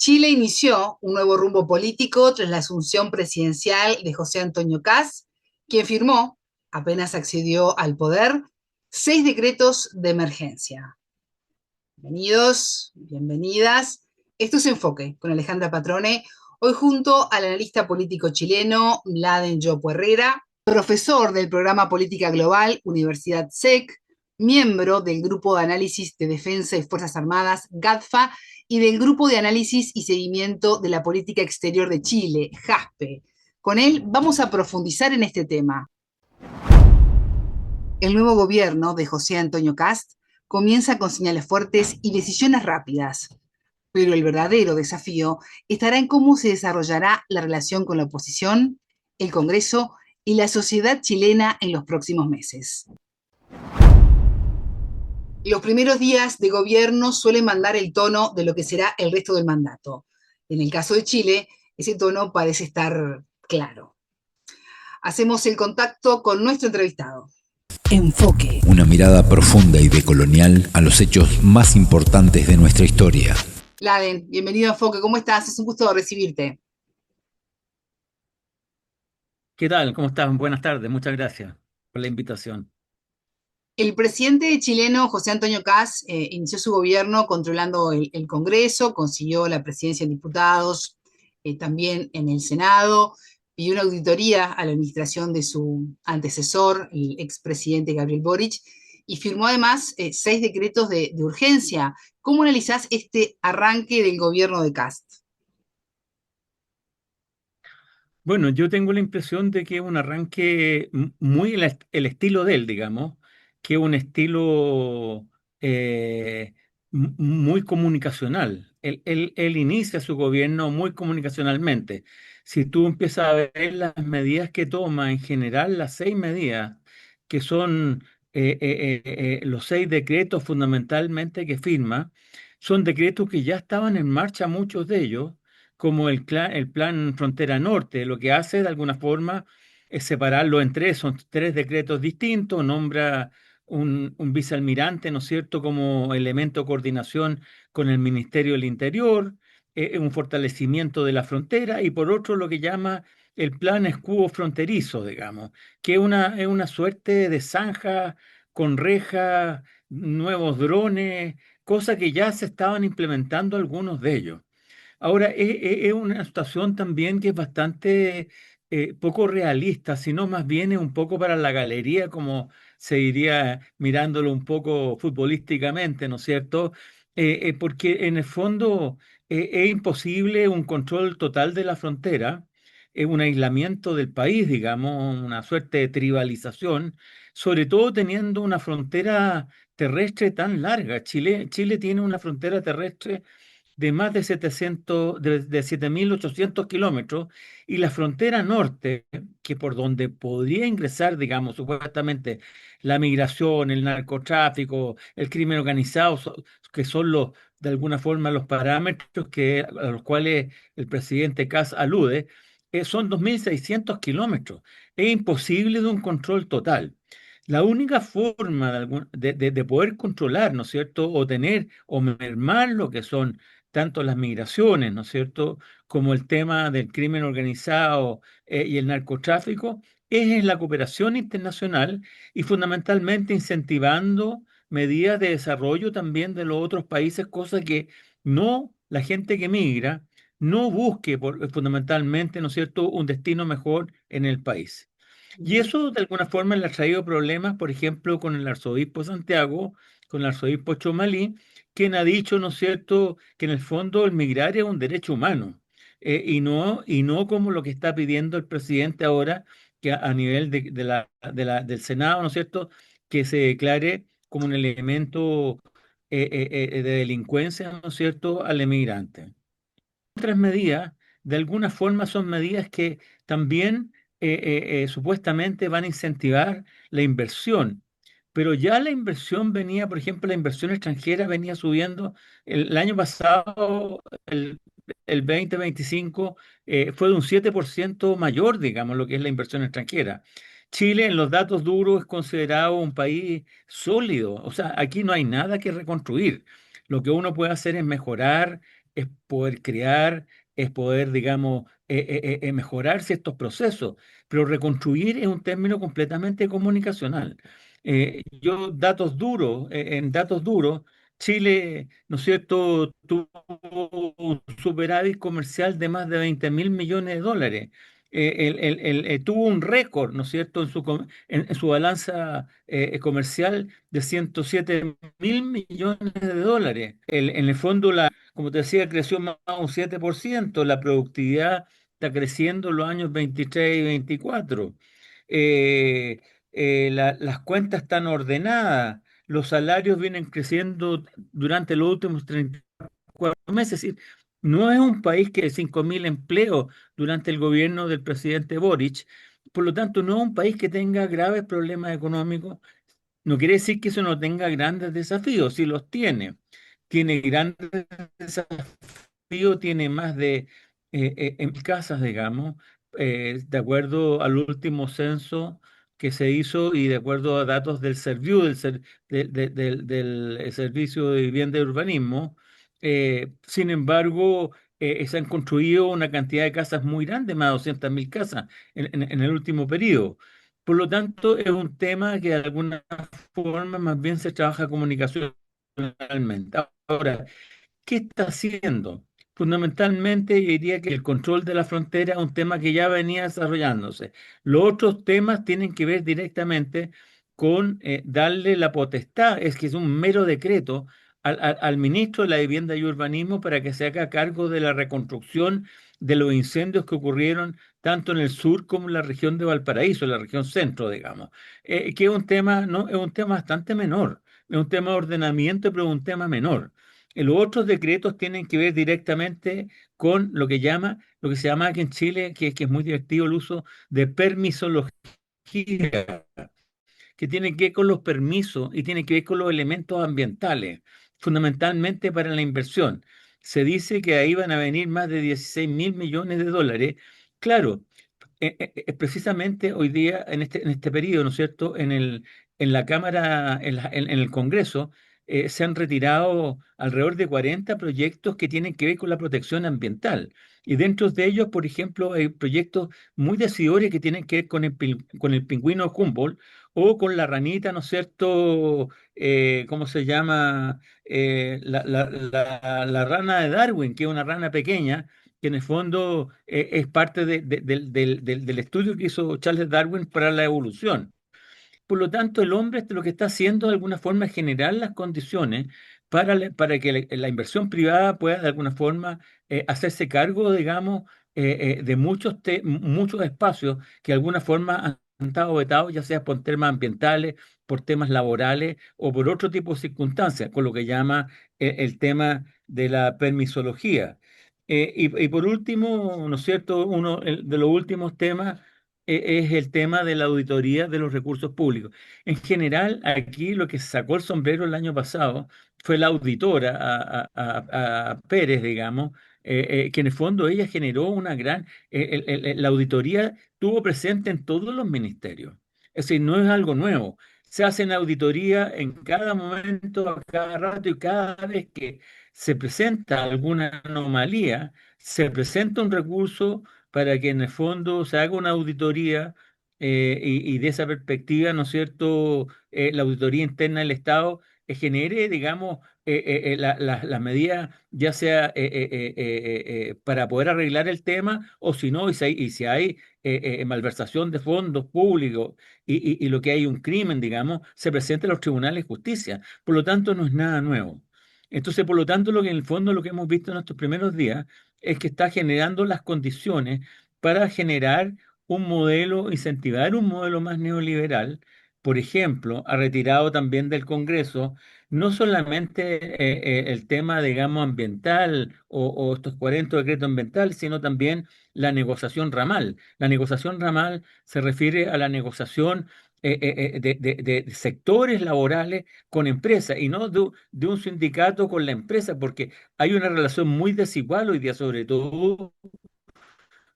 Chile inició un nuevo rumbo político tras la asunción presidencial de José Antonio Kast, quien firmó, apenas accedió al poder, 6 decretos de emergencia. Bienvenidos, bienvenidas. Esto es Enfoque con Alejandra Patrone, hoy junto al analista político chileno Mladen Yopo Herrera, profesor del programa Política Global, Universidad SEC, miembro del Grupo de Análisis de Defensa y Fuerzas Armadas, GADFA, y del Grupo de Análisis y Seguimiento de la Política Exterior de Chile, JASPE. Con él vamos a profundizar en este tema. El nuevo gobierno de José Antonio Kast comienza con señales fuertes y decisiones rápidas, pero el verdadero desafío estará en cómo se desarrollará la relación con la oposición, el Congreso y la sociedad chilena en los próximos meses. Los primeros días de gobierno suelen mandar el tono de lo que será el resto del mandato. En el caso de Chile, ese tono parece estar claro. Hacemos el contacto con nuestro entrevistado. Enfoque. Una mirada profunda y decolonial a los hechos más importantes de nuestra historia. Laden, bienvenido a Enfoque. ¿Cómo estás? Es un gusto recibirte. ¿Qué tal? ¿Cómo estás? Buenas tardes. Muchas gracias por la invitación. El presidente chileno José Antonio Kast inició su gobierno controlando el Congreso, consiguió la presidencia en diputados, también en el Senado, pidió una auditoría a la administración de su antecesor, el expresidente Gabriel Boric, y firmó además 6 decretos de urgencia. ¿Cómo analizás este arranque del gobierno de Kast? Bueno, yo tengo la impresión de que es un arranque muy el estilo de él, digamos, que es un estilo muy comunicacional. Él inicia su gobierno muy comunicacionalmente. Si tú empiezas a ver las medidas que toma, en general, las 6 medidas, que son los 6 decretos fundamentalmente que firma, son decretos que ya estaban en marcha, muchos de ellos como el plan Frontera Norte. Lo que hace de alguna forma es separarlo en tres, son 3 decretos distintos, nombra un vicealmirante, ¿no es cierto?, como elemento de coordinación con el Ministerio del Interior, un fortalecimiento de la frontera, y por otro lo que llama el plan escudo fronterizo, digamos, que es una suerte de zanja con rejas, nuevos drones, cosas que ya se estaban implementando algunos de ellos. Ahora, es una situación también que es bastante poco realista, sino más bien es un poco para la galería, como se diría mirándolo un poco futbolísticamente, ¿no es cierto? Porque en el fondo es imposible un control total de la frontera, es un aislamiento del país, digamos, una suerte de tribalización, sobre todo teniendo una frontera terrestre tan larga. Chile tiene una frontera terrestre de más de 7.800 kilómetros, y la frontera norte, que por donde podría ingresar, digamos, supuestamente la migración, el narcotráfico, el crimen organizado, que son de alguna forma los parámetros a los cuales el presidente Kast alude, son 2.600 kilómetros. Es imposible de un control total. La única forma de poder controlar, ¿no es cierto?, o tener o mermar lo que son tanto las migraciones, ¿no es cierto?, como el tema del crimen organizado y el narcotráfico, es en la cooperación internacional y fundamentalmente incentivando medidas de desarrollo también de los otros países, cosa que no la gente que migra no busque fundamentalmente, ¿no es cierto?, un destino mejor en el país. Y eso de alguna forma le ha traído problemas, por ejemplo, con el arzobispo de Santiago, con el arzobispo Chomalí, quien ha dicho, ¿no es cierto?, que en el fondo el migrar es un derecho humano, y no como lo que está pidiendo el presidente ahora, que a nivel del Senado, ¿no es cierto?, que se declare como un elemento de delincuencia, ¿no es cierto?, al emigrante. Otras medidas, de alguna forma, son medidas que también supuestamente van a incentivar la inversión, pero ya la inversión venía, por ejemplo, la inversión extranjera venía subiendo. El año pasado, el 2025, fue de un 7% mayor, digamos, lo que es la inversión extranjera. Chile, en los datos duros, es considerado un país sólido. O sea, aquí no hay nada que reconstruir. Lo que uno puede hacer es mejorar es poder crear, es poder, digamos, mejorar ciertos procesos, pero reconstruir es un término completamente comunicacional. Datos duros, en datos duros, Chile, ¿no es cierto?, tuvo un superávit comercial de más de 20.000 millones de dólares. Tuvo un récord, ¿no es cierto?, en su balanza comercial de 107.000 millones de dólares. En el fondo, como te decía, creció más un 7%. La productividad está creciendo en los años 23 y 24. Eh, las cuentas están ordenadas, los salarios vienen creciendo durante los últimos 4 meses. Es decir, no es un país que 5.000 empleos durante el gobierno del presidente Boric. Por lo tanto, no es un país que tenga graves problemas económicos. No quiere decir que eso no tenga grandes desafíos, sí los tiene. Tiene grandes desafíos, tiene más de en casas, digamos, de acuerdo al último censo que se hizo y de acuerdo a datos del Serviu, del Servicio de Vivienda y Urbanismo. Sin embargo, se han construido una cantidad de casas muy grande, más de 200.000 casas en el último periodo. Por lo tanto, es un tema que de alguna forma más bien se trabaja comunicacionalmente. Ahora, ¿qué está haciendo? Fundamentalmente, yo diría que el control de la frontera es un tema que ya venía desarrollándose. Los otros temas tienen que ver directamente con darle la potestad, es que es un mero decreto al ministro de la Vivienda y Urbanismo para que se haga cargo de la reconstrucción de los incendios que ocurrieron tanto en el sur como en la región de Valparaíso, en la región centro, digamos. Que es un tema, no, es un tema bastante menor, es un tema de ordenamiento, pero es un tema menor. Los otros decretos tienen que ver directamente con lo que se llama aquí en Chile, que es muy divertido el uso de permisología, que tiene que ver con los permisos y tiene que ver con los elementos ambientales, fundamentalmente para la inversión. Se dice que ahí van a venir más de 16.000 millones de dólares. Claro, precisamente hoy día, en este periodo, ¿no es cierto?, en la Cámara, en el Congreso, se han retirado alrededor de 40 proyectos que tienen que ver con la protección ambiental. Y dentro de ellos, por ejemplo, hay proyectos muy decidores que tienen que ver con el pingüino Humboldt o con la ranita, ¿no es cierto?, ¿cómo se llama? La rana de Darwin, que es una rana pequeña que en el fondo es parte del estudio que hizo Charles Darwin para la evolución. Por lo tanto, el hombre lo que está haciendo de alguna forma es generar las condiciones para que la inversión privada pueda de alguna forma hacerse cargo, digamos, de muchos espacios que de alguna forma han estado vetados, ya sea por temas ambientales, por temas laborales o por otro tipo de circunstancias, con lo que llama el tema de la permisología. Y por último, ¿no es cierto? De los últimos temas es el tema de la auditoría de los recursos públicos. En general, aquí lo que sacó el sombrero el año pasado fue la auditora, a Pérez, digamos, que en el fondo ella generó una gran... la auditoría estuvo presente en todos los ministerios. Es decir, no es algo nuevo. Se hacen auditoría en cada momento, a cada rato y cada vez que se presenta alguna anomalía, se presenta un recurso para que en el fondo se haga una auditoría y de esa perspectiva, ¿no es cierto?, la auditoría interna del Estado genere, digamos, las medidas, ya sea para poder arreglar el tema, o si no, y si hay malversación de fondos públicos y lo que hay un crimen, digamos, se presenta a los tribunales de justicia. Por lo tanto, no es nada nuevo. Entonces, por lo tanto, lo que en el fondo lo que hemos visto en estos primeros días es que está generando las condiciones para generar un modelo, incentivar un modelo más neoliberal. Por ejemplo, ha retirado también del Congreso no solamente el tema, digamos, ambiental o estos 40 decretos ambientales, sino también la negociación ramal. La negociación ramal se refiere a la negociación de sectores laborales con empresas y no de un sindicato con la empresa, porque hay una relación muy desigual hoy día, sobre todo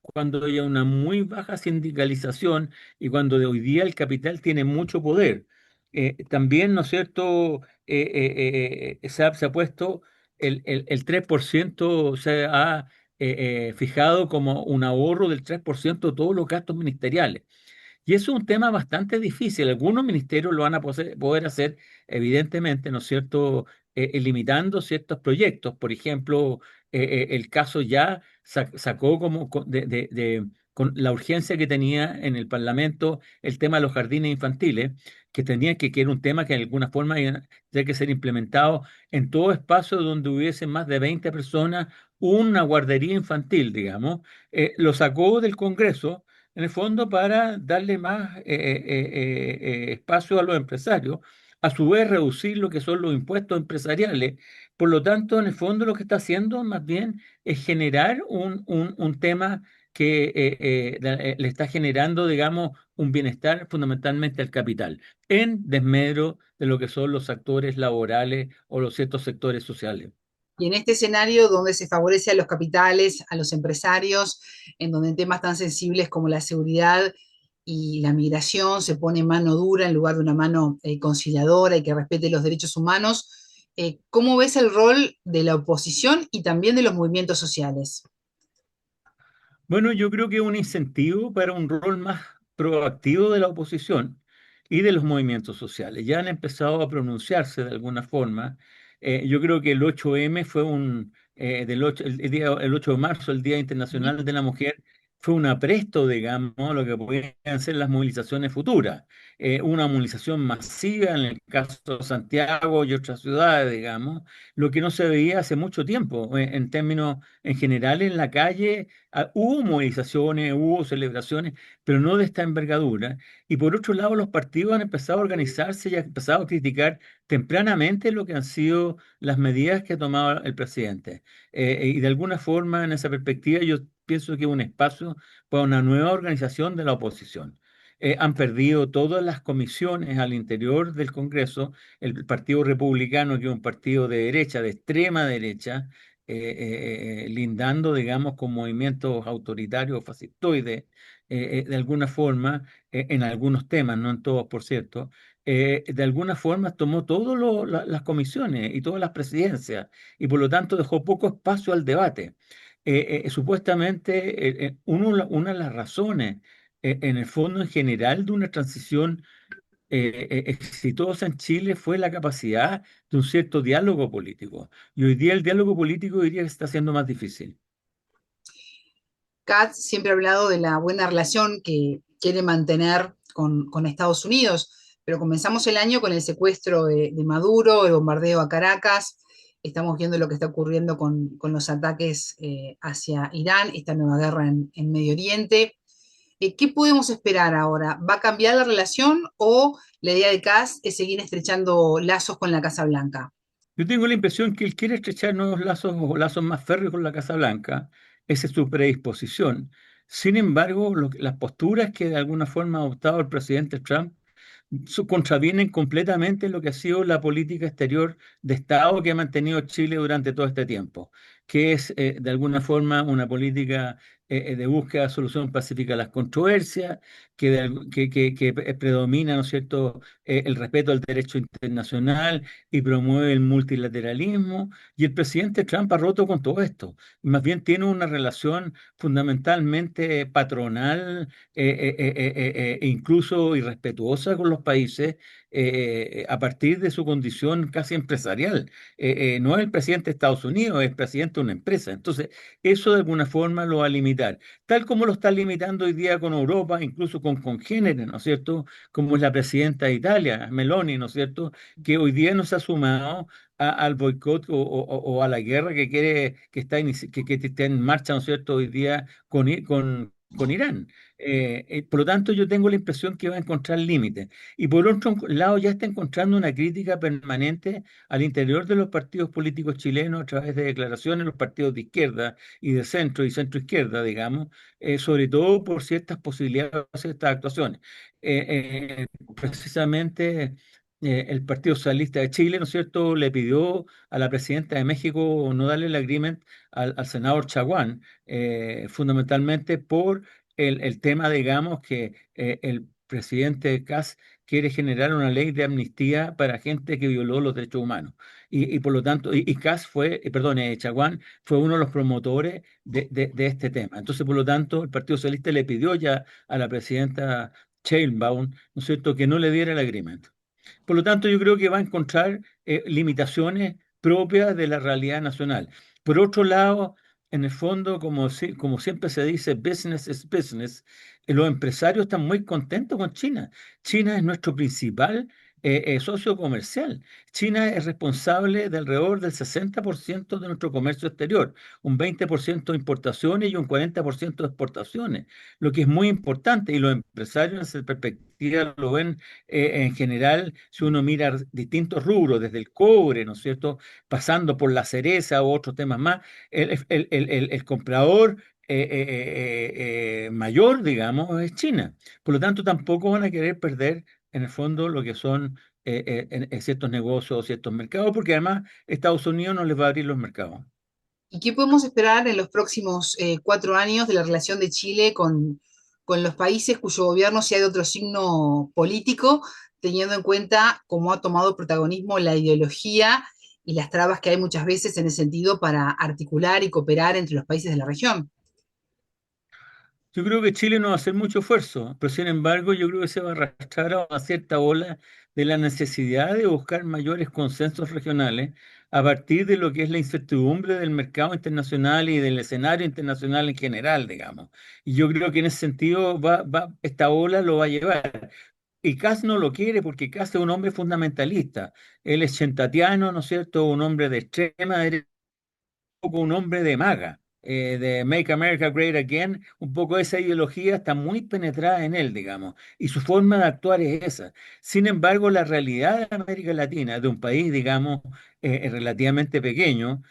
cuando hay una muy baja sindicalización y cuando de hoy día el capital tiene mucho poder. También, ¿no es cierto?, se ha puesto el 3% se ha fijado como un ahorro del 3% de todos los gastos ministeriales. Y eso es un tema bastante difícil. Algunos ministerios lo van a poder hacer, evidentemente, ¿no es cierto?, limitando ciertos proyectos. Por ejemplo, el caso ya sacó como con la urgencia que tenía en el Parlamento el tema de los jardines infantiles, que era un tema que de alguna forma tenía que ser implementado en todo espacio donde hubiese más de 20 personas, una guardería infantil, digamos. Lo sacó del Congreso en el fondo para darle más espacio a los empresarios, a su vez reducir lo que son los impuestos empresariales. Por lo tanto, en el fondo lo que está haciendo más bien es generar un tema que le está generando, digamos, un bienestar fundamentalmente al capital, en desmedro de lo que son los actores laborales o los ciertos sectores sociales. Y en este escenario donde se favorece a los capitales, a los empresarios, en donde en temas tan sensibles como la seguridad y la migración se pone mano dura en lugar de una mano conciliadora y que respete los derechos humanos, ¿cómo ves el rol de la oposición y también de los movimientos sociales? Bueno, yo creo que es un incentivo para un rol más proactivo de la oposición y de los movimientos sociales. Ya han empezado a pronunciarse de alguna forma. Yo creo que el 8M fue el 8 de marzo, el Día Internacional de la Mujer, fue un apresto, digamos, a lo que podrían ser las movilizaciones futuras. Una movilización masiva en el caso de Santiago y otras ciudades, digamos, lo que no se veía hace mucho tiempo, en términos en general en la calle. Hubo movilizaciones, hubo celebraciones, pero no de esta envergadura. Y por otro lado, los partidos han empezado a organizarse y han empezado a criticar tempranamente lo que han sido las medidas que ha tomado el presidente. Y de alguna forma, en esa perspectiva, yo pienso que es un espacio para una nueva organización de la oposición. Han perdido todas las comisiones al interior del Congreso. El Partido Republicano, que es un partido de derecha, de extrema derecha, lindando, digamos, con movimientos autoritarios, fascistoides, de alguna forma, en algunos temas, no en todos, por cierto, de alguna forma tomó todas las comisiones y todas las presidencias y por lo tanto dejó poco espacio al debate. Supuestamente, una de las razones, en el fondo en general, de una transición exitosa en Chile fue la capacidad de un cierto diálogo político. Y hoy día el diálogo político diría que está siendo más difícil. Katz siempre ha hablado de la buena relación que quiere mantener con Estados Unidos, pero comenzamos el año con el secuestro de Maduro, el bombardeo a Caracas, estamos viendo lo que está ocurriendo con los ataques hacia Irán, esta nueva guerra en Medio Oriente. ¿Qué podemos esperar ahora? ¿Va a cambiar la relación o la idea de Katz es seguir estrechando lazos con la Casa Blanca? Yo tengo la impresión que él quiere estrechar nuevos lazos o lazos más férreos con la Casa Blanca. Esa es su predisposición. Sin embargo, las posturas que de alguna forma ha adoptado el presidente Trump contravienen completamente lo que ha sido la política exterior de Estado que ha mantenido Chile durante todo este tiempo, que es de alguna forma una política de búsqueda de solución pacífica a las controversias, que predomina, ¿no es cierto?, el respeto al derecho internacional y promueve el multilateralismo. Y el presidente Trump ha roto con todo esto. Más bien tiene una relación fundamentalmente patronal, e incluso irrespetuosa con los países, a partir de su condición casi empresarial. No es el presidente de Estados Unidos, es el presidente de una empresa. Entonces, eso de alguna forma lo va a limitar, tal como lo está limitando hoy día con Europa, incluso con congéneres, ¿no es cierto? Como es la presidenta de Italia, Meloni, ¿no es cierto? Que hoy día no se ha sumado al boicot o a la guerra que quiere, que está en marcha, ¿no es cierto?, hoy día con Irán. Por lo tanto, yo tengo la impresión que va a encontrar límites. Y por otro lado, ya está encontrando una crítica permanente al interior de los partidos políticos chilenos a través de declaraciones, los partidos de izquierda y de centro y centro izquierda, digamos, sobre todo por ciertas posibilidades, ciertas actuaciones. Precisamente el Partido Socialista de Chile, ¿no es cierto?, le pidió a la presidenta de México no darle el agreement al senador Chaguán, fundamentalmente por el tema, digamos, que el presidente Kass quiere generar una ley de amnistía para gente que violó los derechos humanos. y por lo tanto, Kast fue, Chaguán fue uno de los promotores de este tema. Entonces, por lo tanto, el Partido Socialista le pidió ya a la presidenta Sheinbaum, ¿no es cierto?, que no le diera el agreement. Por lo tanto, yo creo que va a encontrar limitaciones propias de la realidad nacional. Por otro lado, en el fondo, como siempre se dice, business is business, los empresarios están muy contentos con China. China es nuestro principal socio comercial. China es responsable de alrededor del 60% de nuestro comercio exterior, un 20% de importaciones y un 40% de exportaciones, lo que es muy importante, y los empresarios en esa perspectiva lo ven en general. Si uno mira distintos rubros, desde el cobre, ¿no es cierto?, pasando por la cereza u otros temas más, el comprador mayor, digamos, es China. Por lo tanto, tampoco van a querer perder, en el fondo, lo que son en ciertos negocios o ciertos mercados, porque además Estados Unidos no les va a abrir los mercados. ¿Y qué podemos esperar en los próximos 4 años de la relación de Chile con los países cuyo gobierno sea de otro signo político, teniendo en cuenta cómo ha tomado protagonismo la ideología y las trabas que hay muchas veces en ese sentido para articular y cooperar entre los países de la región? Yo creo que Chile no va a hacer mucho esfuerzo, pero sin embargo yo creo que se va a arrastrar a una cierta ola de la necesidad de buscar mayores consensos regionales a partir de lo que es la incertidumbre del mercado internacional y del escenario internacional en general, digamos. Y yo creo que en ese sentido esta ola lo va a llevar. Y Kast no lo quiere porque Kast es un hombre fundamentalista. Él es chentatiano, ¿no es cierto? Un hombre de extrema derecha, poco un hombre de MAGA, de Make America Great Again. Un poco esa ideología está muy penetrada en él, digamos, y su forma de actuar es esa. Sin embargo, la realidad de América Latina, de un país, digamos, relativamente pequeño,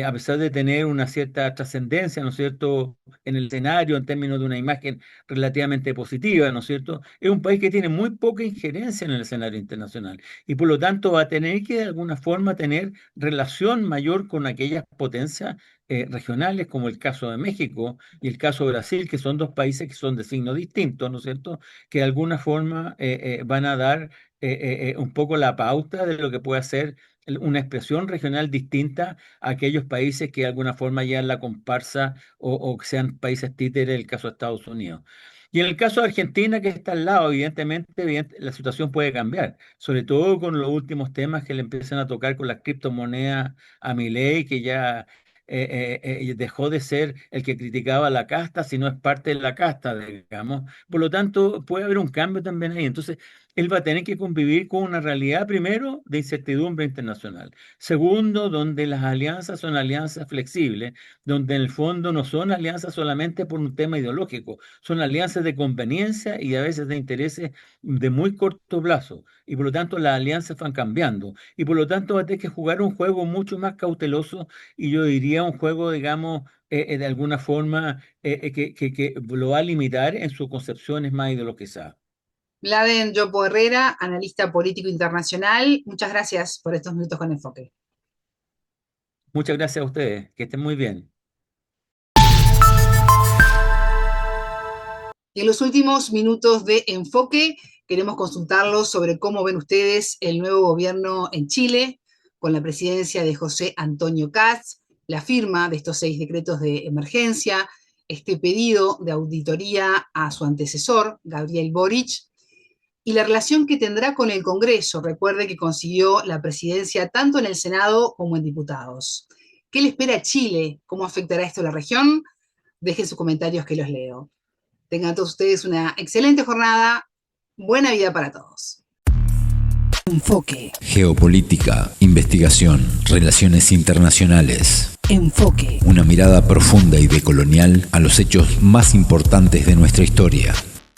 a pesar de tener una cierta trascendencia, ¿no es cierto?, en el escenario, en términos de una imagen relativamente positiva, ¿no es cierto?, es un país que tiene muy poca injerencia en el escenario internacional y por lo tanto va a tener que de alguna forma tener relación mayor con aquellas potencias regionales, como el caso de México y el caso de Brasil, que son dos países que son de signo distinto, ¿no es cierto?, que de alguna forma van a dar un poco la pauta de lo que puede ser una expresión regional distinta a aquellos países que de alguna forma llevan la comparsa o que sean países títeres, el caso de Estados Unidos. Y en el caso de Argentina, que está al lado, evidentemente la situación puede cambiar, sobre todo con los últimos temas que le empiezan a tocar con las criptomonedas a Milei, que ya dejó de ser el que criticaba la casta, sino es parte de la casta, digamos. Por lo tanto, puede haber un cambio también ahí. Entonces, él va a tener que convivir con una realidad, primero, de incertidumbre internacional. Segundo, donde las alianzas son alianzas flexibles, donde en el fondo no son alianzas solamente por un tema ideológico, son alianzas de conveniencia y a veces de intereses de muy corto plazo. Y por lo tanto, las alianzas van cambiando. Y por lo tanto, va a tener que jugar un juego mucho más cauteloso y yo diría un juego, digamos, de alguna forma que lo va a limitar en sus concepciones más ideologizadas. Mladen Yopo Herrera, analista político internacional, muchas gracias por estos minutos con Enfoque. Muchas gracias a ustedes, que estén muy bien. Y en los últimos minutos de Enfoque, queremos consultarlos sobre cómo ven ustedes el nuevo gobierno en Chile, con la presidencia de José Antonio Kast, la firma de estos 6 decretos de emergencia, este pedido de auditoría a su antecesor, Gabriel Boric, y la relación que tendrá con el Congreso. Recuerde que consiguió la presidencia tanto en el Senado como en diputados. ¿Qué le espera a Chile? ¿Cómo afectará esto a la región? Dejen sus comentarios que los leo. Tengan todos ustedes una excelente jornada. Buena vida para todos. Enfoque. Geopolítica, investigación, relaciones internacionales. Enfoque. Una mirada profunda y decolonial a los hechos más importantes de nuestra historia.